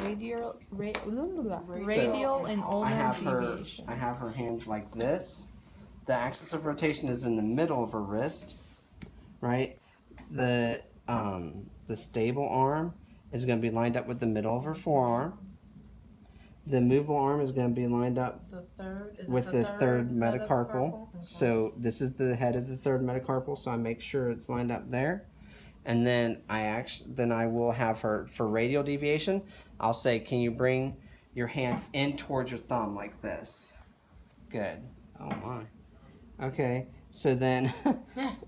Radial and ulnar deviation. I have her hand like this. The axis of rotation is in the middle of her wrist, right? The stable arm is going to be lined up with the middle of her forearm. The movable arm is going to be lined up with the third metacarpal. Okay. So this is the head of the third metacarpal, so I make sure it's lined up there. And then I will have her for radial deviation. I'll say, can you bring your hand in towards your thumb like this? Good. Oh my. Okay. So then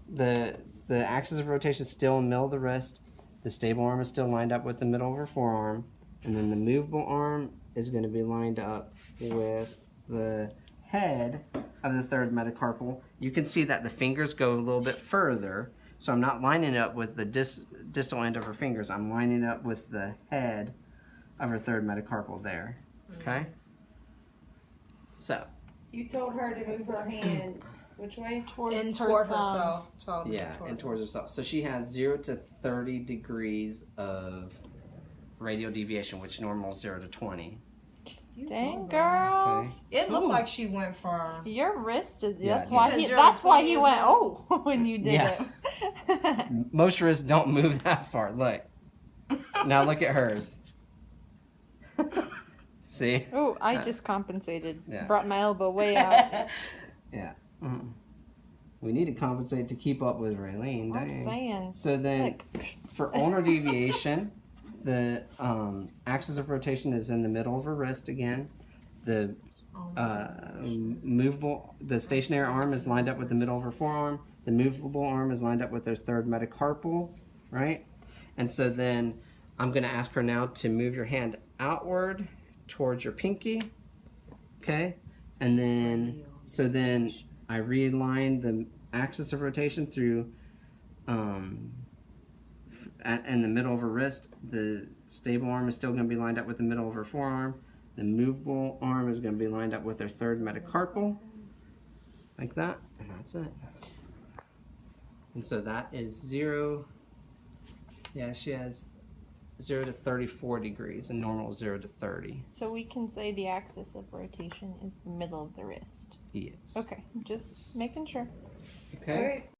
the axis of rotation is still in the middle of the wrist. The stable arm is still lined up with the middle of her forearm, and then the movable arm is going to be lined up with the head of the third metacarpal. You can see that the fingers go a little bit further. So I'm not lining it up with the distal end of her fingers. I'm lining it up with the head of her third metacarpal there. Okay? So. You told her to move her hand which way? Toward herself. Towards herself. So she has 0 to 30 degrees of radial deviation, which normal is 0 to 20. Dang, girl. Okay. It looked like she went for... Your wrist is... Yeah, that's why he went, oh, when you did it. Most wrists don't move that far. Look. Now look at hers. See? Oh, I just compensated. Yeah. Brought my elbow way out. Yeah. We need to compensate to keep up with Raylene. I'm saying. So then, for ulnar deviation, the axis of rotation is in the middle of her wrist again. The the stationary arm is lined up with the middle of her forearm. The movable arm is lined up with her third metacarpal, right? And so then, I'm going to ask her now to move your hand outward towards your pinky, okay? And then, so then I realign the axis of rotation through, in the middle of her wrist. The stable arm is still going to be lined up with the middle of her forearm. The movable arm is going to be lined up with her third metacarpal, like that, and that's it. And so that is 0, yeah, she has 0 to 34 degrees, and normal is 0 to 30. So we can say the axis of rotation is the middle of the wrist. Yes. Okay, just making sure. Okay.